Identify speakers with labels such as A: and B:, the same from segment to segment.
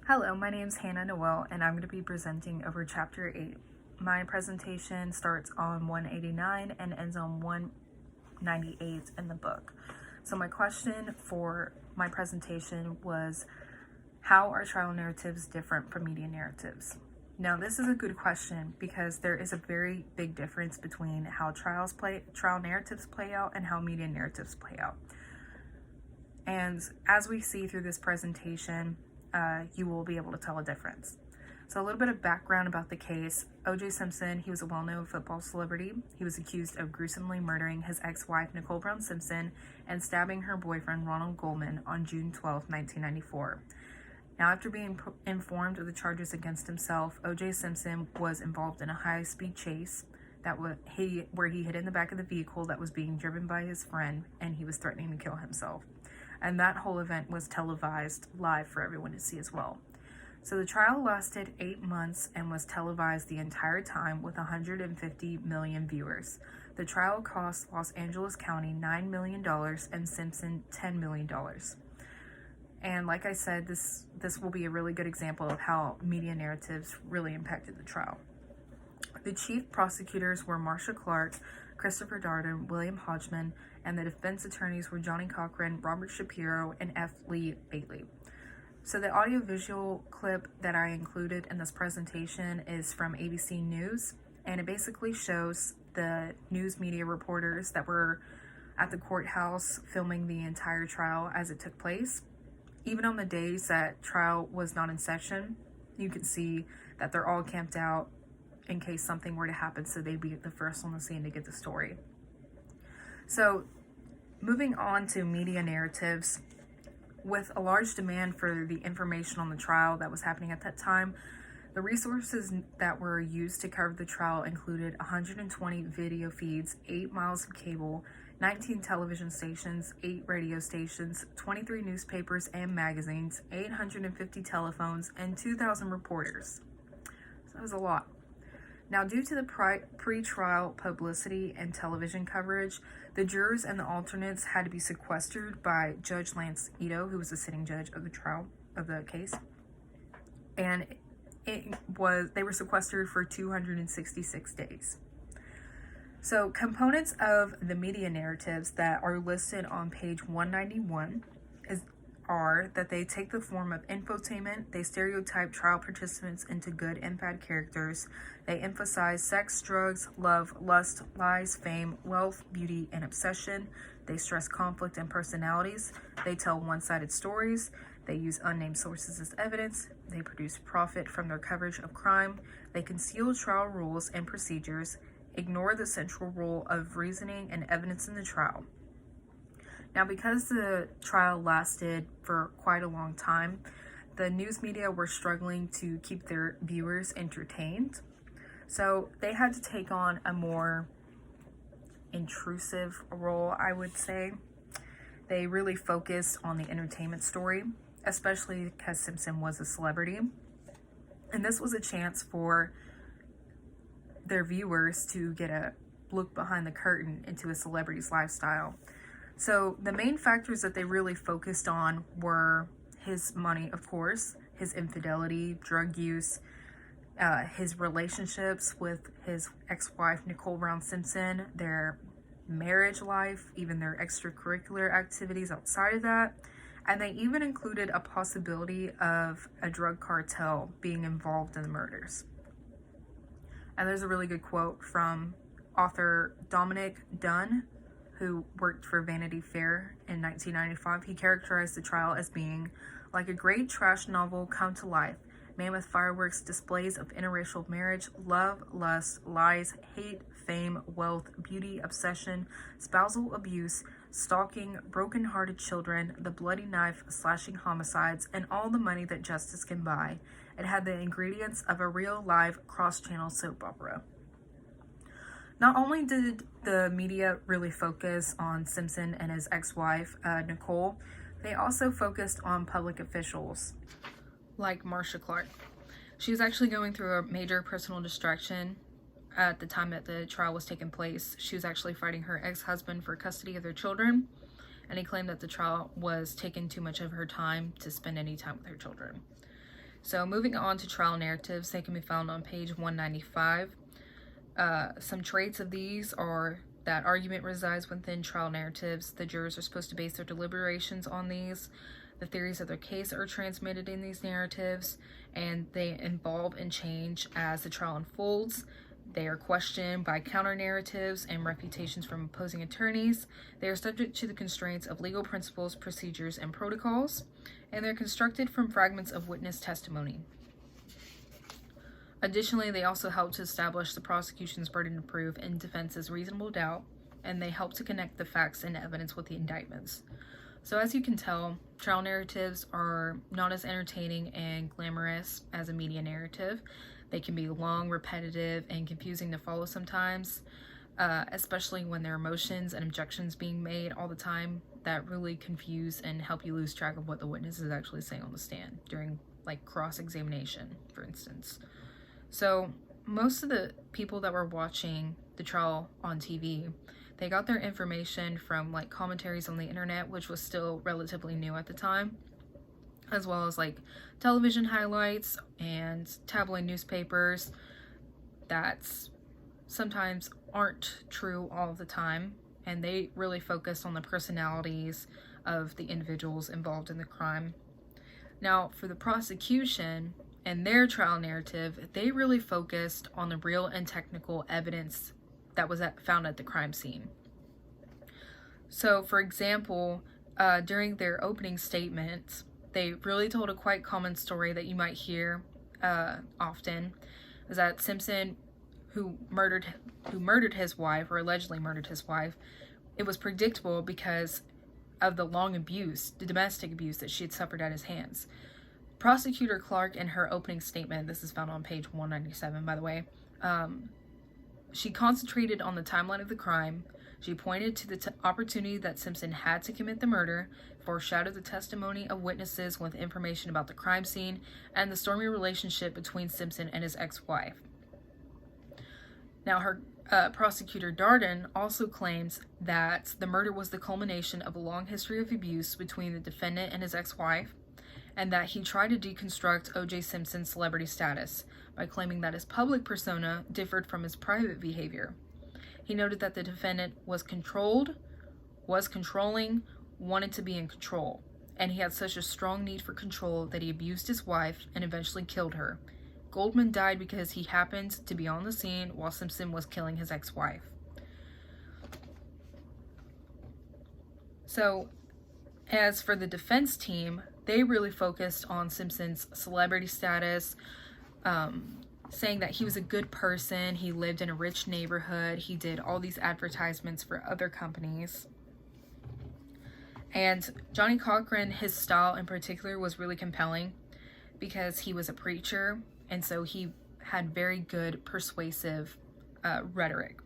A: Hello, my name is Hannah Noel, and I'm going to be presenting over Chapter 8. My presentation starts on 189 and ends on 198 in the book. So my question for my presentation was, how are trial narratives different from media narratives? Now, this is a good question because there is a very big difference between how trial narratives play out and how media narratives play out. And as we see through this presentation, you will be able to tell a difference. So a little bit of background about the case. O.J. Simpson, he was a well-known football celebrity. He was accused of gruesomely murdering his ex-wife, Nicole Brown Simpson, and stabbing her boyfriend, Ronald Goldman, on June 12, 1994. Now, after being informed of the charges against himself, O.J. Simpson was involved in a high-speed chase where he hid in the back of the vehicle that was being driven by his friend, and he was threatening to kill himself. And that whole event was televised live for everyone to see as well. So the trial lasted 8 months and was televised the entire time with 150 million viewers. The trial cost Los Angeles County $9 million and Simpson $10 million. And like I said, this will be a really good example of how media narratives really impacted the trial. The chief prosecutors were Marcia Clark, Christopher Darden, William Hodgman, and the defense attorneys were Johnny Cochran, Robert Shapiro, and F. Lee Bailey. So the audiovisual clip that I included in this presentation is from ABC News, and it basically shows the news media reporters that were at the courthouse filming the entire trial as it took place. Even on the days that trial was not in session, you can see that they're all camped out in case something were to happen, so they'd be the first on the scene to get the story. So moving on to media narratives, with a large demand for the information on the trial that was happening at that time, the resources that were used to cover the trial included 120 video feeds, 8 miles of cable, 19 television stations, 8 radio stations, 23 newspapers and magazines, 850 telephones, and 2,000 reporters. So that was a lot. Now, due to the pre-trial publicity and television coverage, the jurors and the alternates had to be sequestered by Judge Lance Ito, who was the sitting judge of the trial of the case. And they were sequestered for 266 days. So components of the media narratives that are listed on page 191 are that they take the form of infotainment, they stereotype trial participants into good and bad characters, they emphasize sex, drugs, love, lust, lies, fame, wealth, beauty, and obsession, they stress conflict and personalities, they tell one-sided stories, they use unnamed sources as evidence, they produce profit from their coverage of crime, they conceal trial rules and procedures, ignore the central role of reasoning and evidence in the trial. Now, because the trial lasted for quite a long time, the news media were struggling to keep their viewers entertained. So they had to take on a more intrusive role, I would say. They really focused on the entertainment story, especially because Simpson was a celebrity. And this was a chance for their viewers to get a look behind the curtain into a celebrity's lifestyle. So the main factors that they really focused on were his money, of course, his infidelity, drug use, his relationships with his ex-wife, Nicole Brown Simpson, their marriage life, even their extracurricular activities outside of that. And they even included a possibility of a drug cartel being involved in the murders. And there's a really good quote from author Dominic Dunn, who worked for Vanity Fair in 1995. He characterized the trial as being like a great trash novel come to life. Mammoth fireworks, displays of interracial marriage, love, lust, lies, hate, fame, wealth, beauty, obsession, spousal abuse, stalking, broken-hearted children, the bloody knife, slashing homicides, and all the money that justice can buy. It had the ingredients of a real live cross-channel soap opera. Not only did the media really focus on Simpson and his ex-wife, Nicole, they also focused on public officials like Marcia Clark. She was actually going through a major personal distraction at the time that the trial was taking place. She was actually fighting her ex-husband for custody of their children, and he claimed that the trial was taking too much of her time to spend any time with her children. So moving on to trial narratives, they can be found on page 195. Some traits of these are that argument resides within trial narratives. The jurors are supposed to base their deliberations on these. The theories of their case are transmitted in these narratives, and they evolve and change as the trial unfolds. They are questioned by counter-narratives and refutations from opposing attorneys. They are subject to the constraints of legal principles, procedures, and protocols, and they're constructed from fragments of witness testimony. Additionally, they also help to establish the prosecution's burden of proof and defense's reasonable doubt, and they help to connect the facts and evidence with the indictments. So as you can tell, trial narratives are not as entertaining and glamorous as a media narrative. They can be long, repetitive, and confusing to follow sometimes, especially when there are emotions and objections being made all the time that really confuse and help you lose track of what the witness is actually saying on the stand during like cross-examination, for instance. So most of the people that were watching the trial on TV, they got their information from like commentaries on the internet, which was still relatively new at the time, as well as like television highlights and tabloid newspapers that sometimes aren't true all the time, and they really focused on the personalities of the individuals involved in the crime. Now, for the prosecution and their trial narrative, they really focused on the real and technical evidence that was found at the crime scene. So, for example, during their opening statements, they really told a quite common story that you might hear often, is that Simpson, who murdered his wife, or allegedly murdered his wife, it was predictable because of the long abuse, the domestic abuse that she had suffered at his hands. Prosecutor Clark, in her opening statement, this is found on page 197, by the way, she concentrated on the timeline of the crime. She pointed to the opportunity that Simpson had to commit the murder, foreshadowed the testimony of witnesses with information about the crime scene, and the stormy relationship between Simpson and his ex-wife. Now, her prosecutor Darden also claims that the murder was the culmination of a long history of abuse between the defendant and his ex-wife, and that he tried to deconstruct O.J. Simpson's celebrity status by claiming that his public persona differed from his private behavior. He noted that the defendant was controlled, was controlling, wanted to be in control, and he had such a strong need for control that he abused his wife and eventually killed her. Goldman died because he happened to be on the scene while Simpson was killing his ex-wife. So, as for the defense team, they really focused on Simpson's celebrity status, saying that he was a good person, he lived in a rich neighborhood, he did all these advertisements for other companies. And Johnnie Cochran, his style in particular was really compelling because he was a preacher, and so he had very good persuasive rhetoric.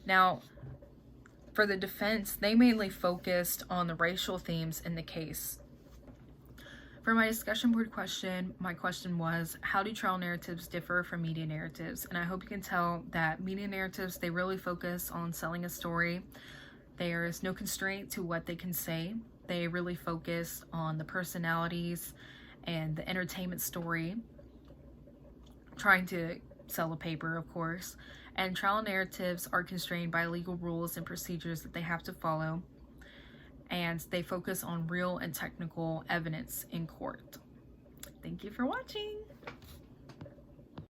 A: Now, for the defense, they mainly focused on the racial themes in the case. For my discussion board question, my question was, how do trial narratives differ from media narratives? And I hope you can tell that media narratives, they really focus on selling a story. There is no constraint to what they can say. They really focus on the personalities and the entertainment story, trying to sell a paper, of course. And trial narratives are constrained by legal rules and procedures that they have to follow, and they focus on real and technical evidence in court. Thank you for watching.